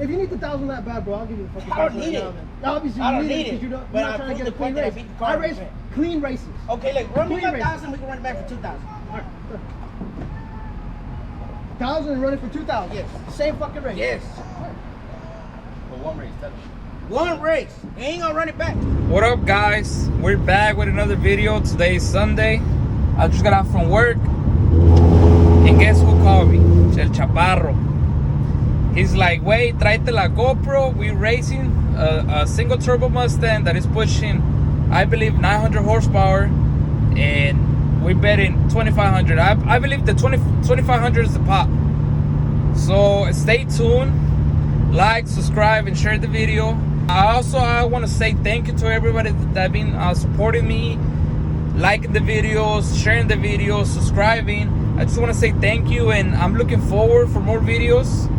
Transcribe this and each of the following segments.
If you need the 1,000 that bad, bro, I'll give you the fucking. I don't need it. Obviously, I don't you need it. because you're But not I trying to proved get a the clean point that I race. beat the car. I race clean races. Okay, look, run me Clean my races. 1,000. We can run it back for 2,000. 1,000 and run it for 2,000. Yes. Same fucking race. Yes. For one race, tell them. One race. You ain't gonna run it back. What up, guys? We're back with another video. Today is Sunday. I just got out from work, and guess who called me? El Chaparro. He's like, wait, tráete la GoPro. We're racing a single turbo Mustang that is pushing, I believe, 900 horsepower, and we're betting 2,500. I believe the 2,500 is the pop. So stay tuned, like, subscribe, and share the video. I want to say thank you to everybody that been supporting me, liking the videos, sharing the videos, subscribing. I just want to say thank you, and I'm looking forward for more videos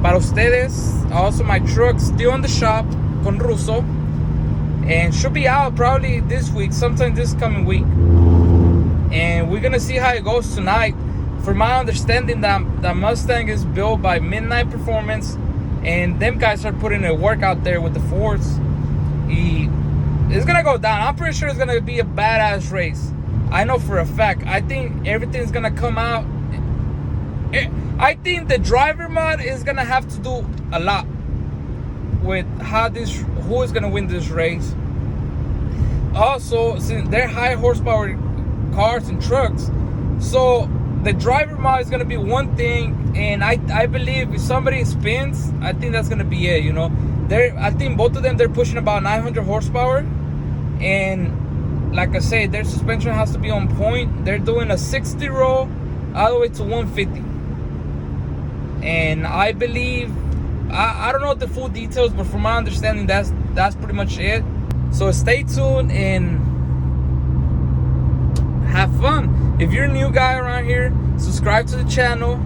para ustedes. Also, my truck's still in the shop con Russo, and should be out probably this week, sometime this coming week. And we're gonna see how it goes tonight. From my understanding, that Mustang is built by Midnight Performance, and them guys are putting a work out there with the Fords. It's gonna go down. I'm pretty sure it's gonna be a badass race. I know for a fact. I think everything's gonna come out. I think the driver mod is gonna have to do a lot with who is gonna win this race. Also, since they're high horsepower cars and trucks, so the driver mod is gonna be one thing, and I believe if somebody spins, I think that's gonna be it. You know, I think both of them, they're pushing about 900 horsepower, and like I said, their suspension has to be on point. They're doing a 60 roll all the way to 150, and I believe I don't know the full details, but from my understanding, that's pretty much it. So stay tuned and have fun. If you're a new guy around here, subscribe to the channel.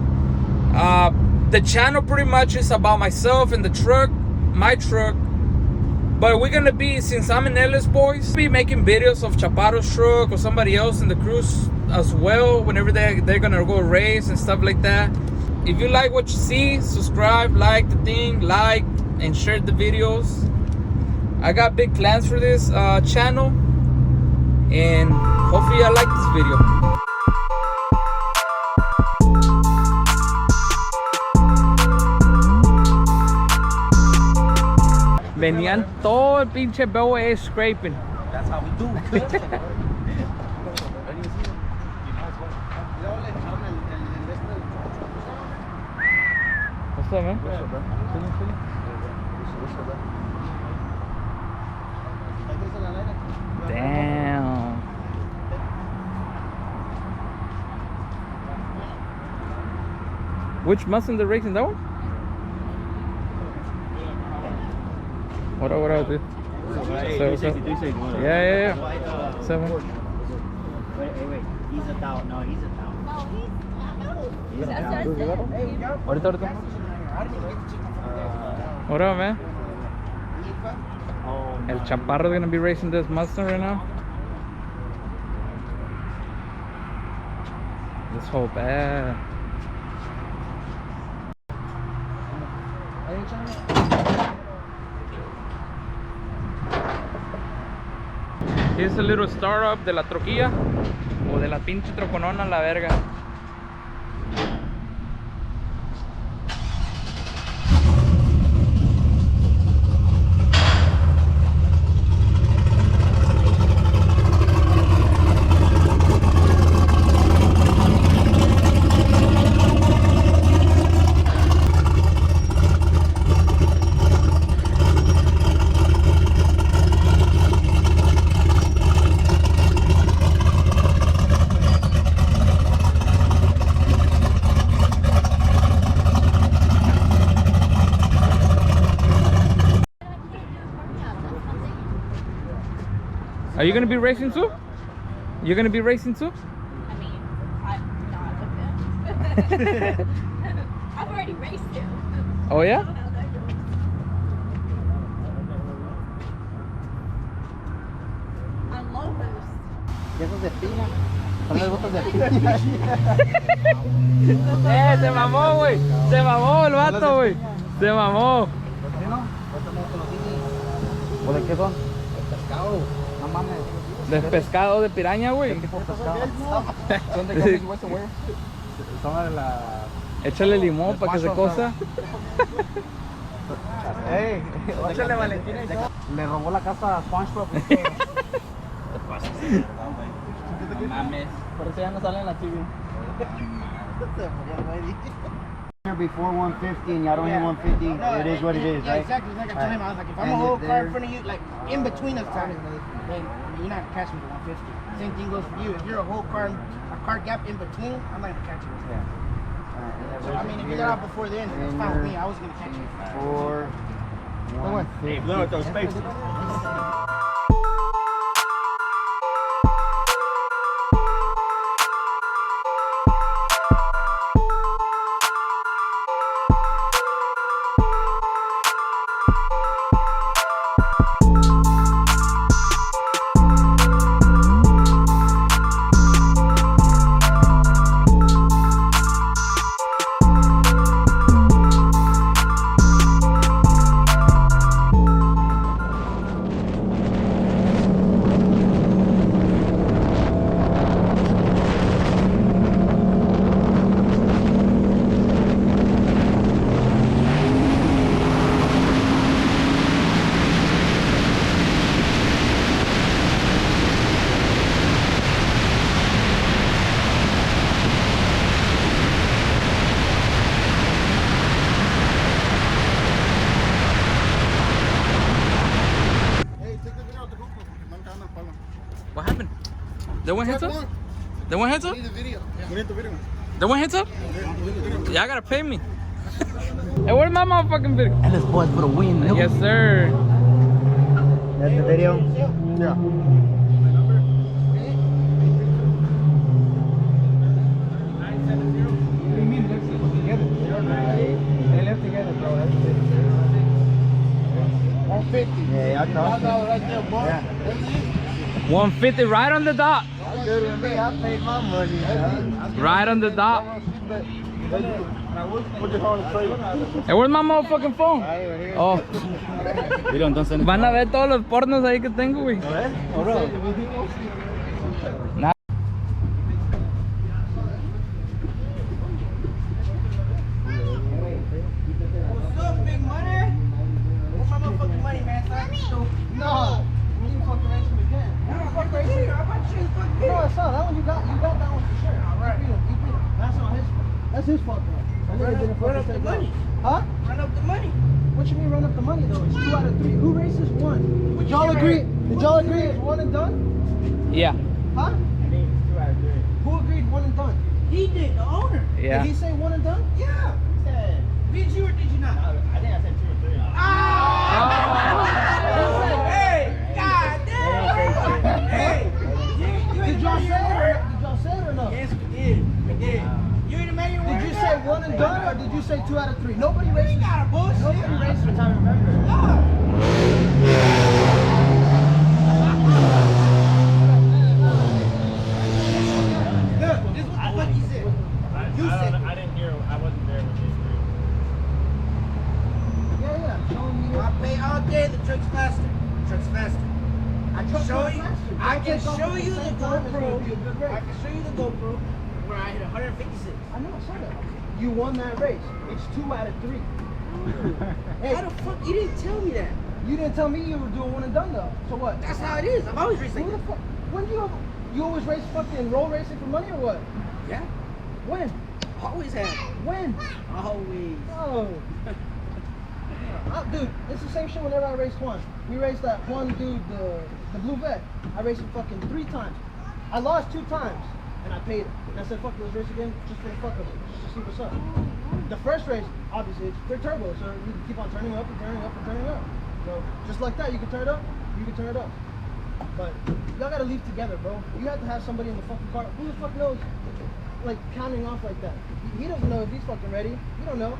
The channel pretty much is about myself and the truck, my truck. But we're gonna be, since I'm in Ellis Boys, be making videos of Chaparro's truck or somebody else in the cruise as well, whenever they're gonna go race and stuff like that. If you like what you see, subscribe, like the thing, like and share the videos. I got big plans for this channel, and hopefully I like this video. Venían todo el pinche BOA scraping. That's how we do. What's up, man? Damn. Which Mustang they're racing? That one? What up, dude? Yeah. 7. Wait. He's a down. No, he's a down. Ahorita. What up, man? El Chaparro is gonna be racing this Mustang right now. This whole bad. Here's a little startup de la troquilla o de la pinche troconona, la verga. Are you gonna be racing too? You're gonna be racing too? I mean, I'm not with him. I've already raced him. Oh yeah? On low boost. ¿Y esos de pila? Son las botas de pila. Se mamó, güey. Se mamó el vato, güey. Se mamó. ¿no? ¿O de qué son? Pescado. No mames. ¿De pescado de piraña, güey? ¿Qué tipo de pescado? Son de cómics hueso, güey. Son de la... Échale limón para que se cosa. ¡Ey! Échale Valentina y todo. Le robó la casa a SpongeBob. Mames. Por eso ya no sale en la TV. Before 150 and y'all don't hit 150, it is what it is, Yeah, right? exactly. Like I told him, I was like, if I'm a And whole if car in they're- front of you, like in between us, then you're not catching me to 150. Same thing goes for you. If you're a whole car, a car gap in between, I'm not gonna catch you. Yeah. So I mean, if you got out before then, that's fine with me. I was gonna catch you. For 150. Blow at those spaces. What happened? The one hits up? The one hits up? The one hits up? Y'all gotta pay me. Hey, where's my motherfucking video? And this boy's for the win. Yes, sir. That's the video? Yeah. They live together, bro. 150. Yeah, I talked to right there, boy. Yeah. 150 right on the dot. Good with me, I paid my money, son. Right on the dot. What you calling the trailer? Hey, where's my motherfucking phone? Oh, Mira, entonces. van a ver todos los pornos ahí que tengo, güey. Nah. What's up, big money? Where's my motherfucking money, man? No. We didn't fucking race him again. Fuck crazy. I'm about to shoot fuck No, I saw that one. You got that one for sure. All right. You beat him. That's not his fault. That's his fault, bro. That nigga didn't Run fucking up the take money. off. Huh? Run up the money. What you mean run up the money though? It's 2 out of 3. Who races 1? Did y'all agree? Did y'all agree it's 1 and done? Yeah. Huh? I think it's 2 out of 3. Who agreed 1 and done? He did, the owner. Yeah. Did he say 1 and done? Yeah. He said, Did you or did you not? I think I said 2 or 3. Hey, god damn. Hey, Did y'all say it? Did y'all say it or no? Yes, we did. We did. You ain't a man. Did you say 1 and done or did you say 2 out of 3? Nobody races. You got a bullshit. Nobody races. I remember. Look, this is what the fuck he said. You said I didn't hear, I wasn't there with these 3. Yeah. Showing me I pay all day, the truck's faster. The truck's faster. I can show you. I can show you the GoPro. I can show you the GoPro where I hit 156. I know, I saw that. You won that race. It's 2 out of 3. Hey, How the fuck you didn't tell me that? you didn't tell me you were doing 1 and done though. So what? That's how it is. I'm always racing. Who the fuck? When do you always race fucking roll racing for money or what? Yeah. When? Always have. When? Always. Oh. Dude, it's the same shit whenever I raced Juan. We raced that one dude, the blue vet. I raced him fucking 3 times. I lost 2 times and I paid him. And I said, fuck it, let's race again just for the fuck of it. Just to see what's up. The first race, obviously, they're turbo, so you can keep on turning up and turning up and turning up. So just like that, you can turn it up, you can turn it up. But y'all gotta leave together, bro. You have to have somebody in the fucking car. Who the fuck knows, like, counting off like that? He doesn't know if he's fucking ready. You don't know.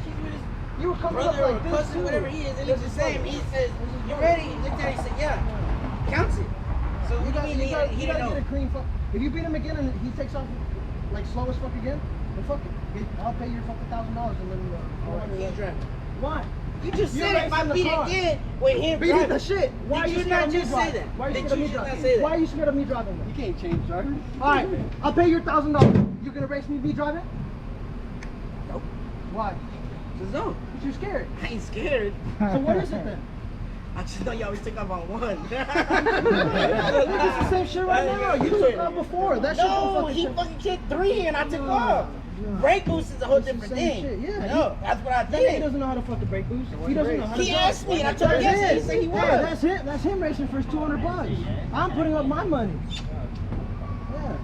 He's with his You were coming brother up or like this cousin, too. whatever he is. It looks the same. He says, "You ready?" He looked at it. He said, "Yeah." Counts it. So You what got, do you mean you got, he you didn't gotta know? get a clean fuck. If you beat him again and he takes off like slow as fuck again, then fuck it. I'll pay your fucking $1,000 and then All right, he's driving. Why? You just You're said it might racing beat the car. again with him Beat driving. the shit. Why are Did you you scared not of me just say driving? that? Why are you Did scared of you me just not driving? say that? Why are you scared of me driving? You can't change drivers. All right, I'll pay your $1,000. You gonna race me driving? Nope. Why? Just no. But you're scared. I ain't scared. So what is it then? I just know you always take off on one. It's the same shit right now. You took off before. That shit don't No, fucking he shit. fucking kicked 3 and I took off. Yeah. Brake boost is a whole It's the different same thing. shit, yeah. No, that's what I That nigga did. doesn't know how to fucking brake boost. He doesn't know how to He drive. asked me and I told him yes, and he said he was. Yeah, that's it. That's him racing for his $200. I'm putting up my money. Yeah.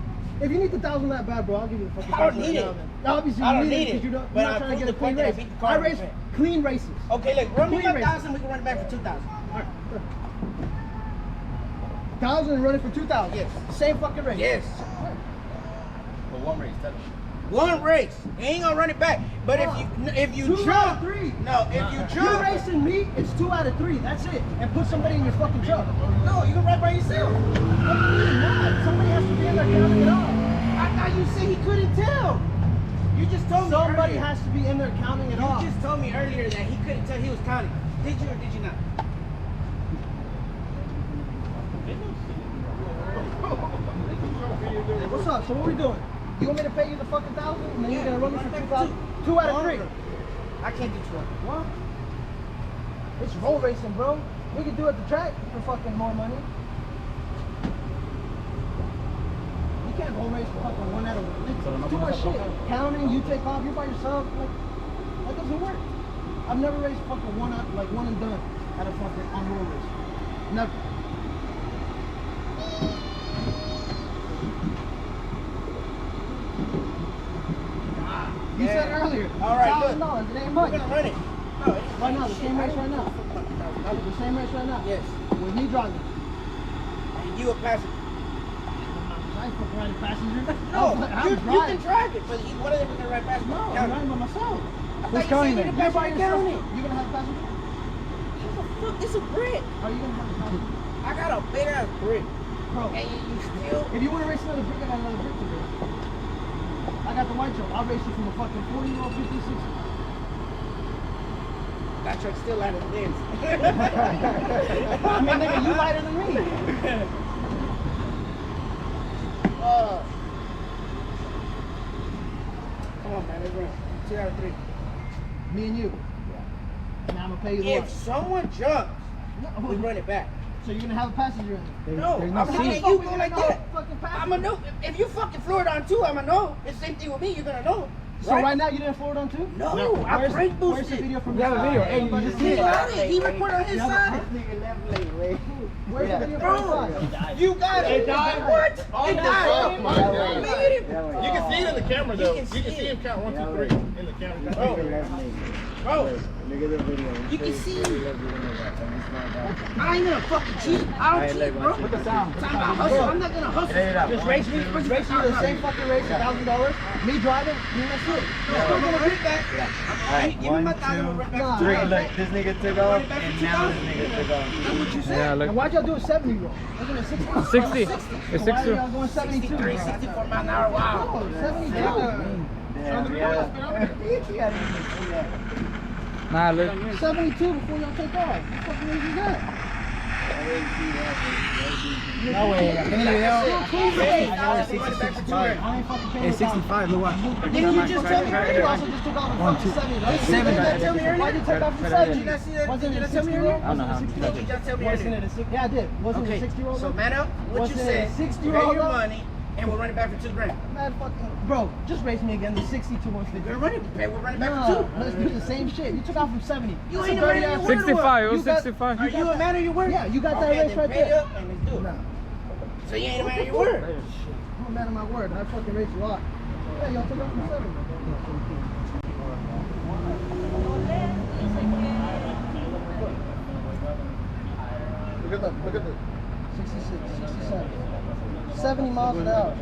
If you need the 1,000 that bad, bro, I'll give you the fucking. I don't 1,000 need right it. now, then. Obviously, I don't you need need it, because you're not but trying I to proved get a the clean point that I race. beat the car I in race the clean races. Okay, look, run me Clean my races. 1,000, we can run it back for 2,000. 1,000 and running for 2,000. Yes. Same fucking race. Yes. For one race, tell them. One race. You ain't gonna run it back. But if you 2 jump, out of 3. no, if you You're jump, racing me, it's 2 out of 3. That's it. And put somebody in your fucking truck. no, you can ride by yourself. What do you mean? Why? Somebody has to be in there counting it off. I thought you said he couldn't tell. You just told me Somebody earlier. has to be in there counting it You off. just told me earlier that he couldn't tell he was counting. Did you or did you not? What's up? So what we doing? You want me to pay you the fucking 1,000 and then you're gonna run me for 2,000? 2 out of 3. I can't do 2. What? It's roll racing, bro. We can do it at the track for fucking more money. You can't roll race for fucking 1 out of 3. It's too much shit. Counting, you take off, you're by yourself. Like, that doesn't work. I've never raced fucking one and done at a fucking on roll race. Never. You said earlier. All right, good. $1,000. It ain't We're much. gonna run it. No, it's Right now, the same race right now. The same race right now. Yes. With me driving. And you a passenger. I ain't fucking riding passenger. No, I'm you driving. can drive it, but one of them is gonna ride passenger. No, I'm Count it. riding by myself. Who's counting then? You're by yourself. Counting. You gonna have a passenger? What the fuck? It's a brick. Are you gonna have a passenger? I got a big ass brick. Bro, And you still. if you wanna race another brick, I got another brick to race. I got the white truck. I'll race you from a fucking 40-year-old 50, 60. That truck's still out of the dance. I mean, nigga, you lighter than me. Come on, man. Let's run. 2 out of 3. Me and you. And I'm gonna pay you the If what? someone jumps, we run it back. So you're gonna have a passenger in there? No, there's I'm no letting seat. you go like that. Fucking I'm a know. If you fucking Florida on 2, I'm a know. It's the same thing with me. You're gonna know. So right now you didn't floor it on 2? No, I brake Where's the boosted. video from We have a video. Hey, you just He did got it. He recorded on his side. nigga left lane, wait. Where's the video Bro, from his side? you got it. It died. What? It fuck, died. man. Man, You can see it in the camera though. You You can can see see him count 1, 2, 3 in the camera. Bro. Bro, Look at the video. You can see. I I ain't gonna fucking cheat. I don't cheat, bro. Put the sound. Talking about hustle. I'm not gonna hustle. Just race me, race you the same fucking race, $1,000. Me driving, me and that's it. I'm gonna run it back. Alright, Give me my 1, 1,000. We'll 2, run back Nah. to 3. 2. Look, this nigga took off, and now this nigga took off. That's what you said. Yeah, look. And why'd y'all do a 70 roll? Wasn't it 60? 60. It's So why are 60. y'all going 72? 63, 64 mile an hour. Wow. No, 72. Damn, yeah. He had to even see that. Nah, look. 72 before y'all take off. What fucking race is that? I didn't see that. No way. Still clean race. I was running back to 2 grand. I ain't fucking paying Hey, 65, look what. Didn't you just tell me You earlier? also just took off from fucking 70, right? Seven. Did you tell me earlier? Why'd you take off from 70? Did you not see that? Wasn't Did it you a not tell me 60 earlier? roll? I don't know how. Did you just tell me Wasn't earlier? it a 60? Yeah, I did. Wasn't it a 60 roll? So Manuel, what you Was it said? a 60 Pay roll your though? money, and we'll run it back for 2 grand. Mad fucking, bro, just race me again. The 62 150. We're running. We'll run it back Nah, for 2. let's do the same shit. You took off from 70. You That's ain't a a man dirty of ass- your word. 65. It was You got- 65. Are you a man of your word? Yeah, you got that Okay, race then right pay there. up and let's do it. Nah, So you ain't a man of your word. I'm a man of my word. I fucking race a lot. Yeah, y'all took off from 70. Look at the 66, 67. 70 miles an hour.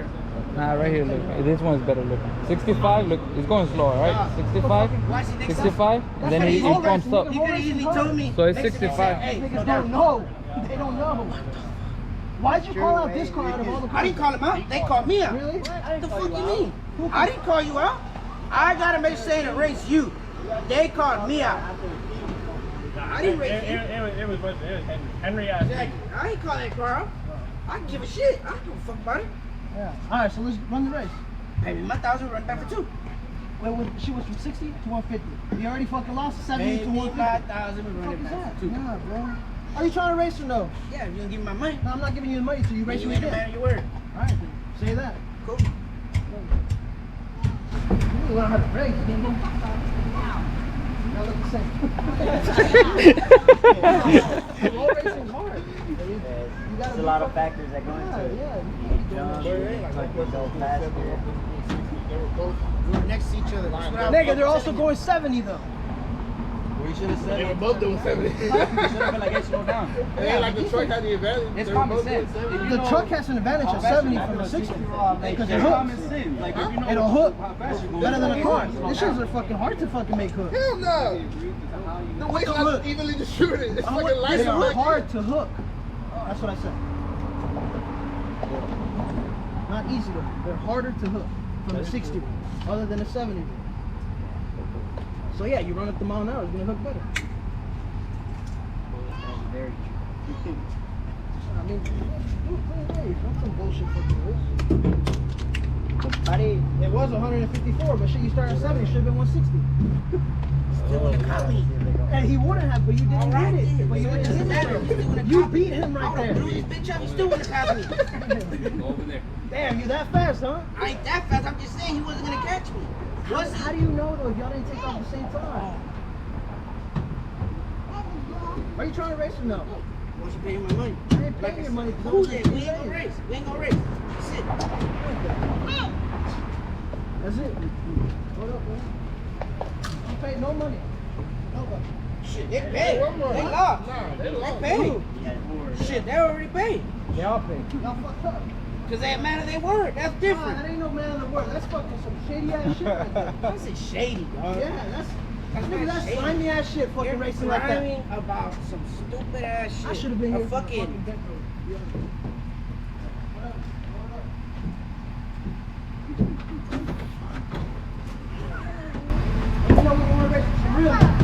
Nah, right here, look. This one's better looking. 65, look. It's going slow, right? 65, Watch it next 65, and then he pumps up. You could have easily told me. So it's next time, 65. Hey, Niggas slow don't down. know. They don't know. Why'd you call out this car out of all the cars? I didn't call him out. They called me out. Really? What the fuck you mean? I didn't call you out. I got a message saying to race you. They called me out. didn't race him. It was Henry. Henry asked me. Exactly. I ain't call that Carl. I can give a shit. I don't give a fuck about it. Yeah. All right, so let's run the race. Pay me my 1,000, run back for 2. Wait, she was from 60 to 150. You already fucking lost 70 Pay to me 150. 5,000, we run it What back is for 2. that? Nah, bro. Are you trying to race or no? Yeah, if you don't give me my money, No, I'm not giving you the money till you race you me ain't a man again. of your word. All right, then. Say that. Cool. You learn how to race, nigga. Y'all look the same. Road racing's hard. There's a lot of factors that go into it. Yeah. You need jump, you need to tuck yourself faster. They were both We were next to each other. That's what I was Nigga, they're fucking also telling going 70 though. We should have said They were it. both doing 70. We should have been like, hey, slow down. It ain't like the truck had the advantage. It's They were common both doing sense. 70. If you The know truck has an advantage how of fast 70 you from go, the 60. Like, Because it it's hooks. common sense. Like, if you know It'll hook. how fast you go, Better than a car. slow These down. shits are fucking hard to fucking make hook. Hell no. The weight's not evenly distributed. It's fucking light. They are hard to hook. That's what I said. Not easy though. They're harder to hook from the 60 other than the 70. So yeah, you run up the mile an hour, it's gonna hook better. Very true. I mean, do it clean ways. Not some bullshit fucking rules. Buddy, It was 154, but shit, you started at 70, should have been 160. Still wouldn't have caught me. And he wouldn't have, but you didn't Alright, get it. then. But you So it didn't doesn't hit matter. He still it. wouldn't You caught me. beat him right I there. blew this bitch up. He still wouldn't have caught me. Go over there. Damn, you that fast, huh? I ain't that fast. I'm just saying he wasn't gonna catch me. Was How he? do you know though if y'all didn't take off at the same time? Are you trying to race or no? Why don't you pay me my money? I ain't paying your money. Cool then. We ain't gonna race. We ain't gonna race. That's it. That's it. Hold up, man. You paid no money. Nobody. Shit, they paid. They lost. Nah, they They lost. paid. Shit, they already paid. They all paid. Y'all fucked up. Cause they ain't mad at they word. That's Nah, different. that ain't no man in the world. That's fucking some shady ass shit right there. That's it shady, dog. Yeah, that's That's nigga, not that's shady. slimy ass shit fucking You're racing like that. crying about some stupid ass shit. I should have been A here from the fucking get-go. Yeah. You know we want to race some real niggas.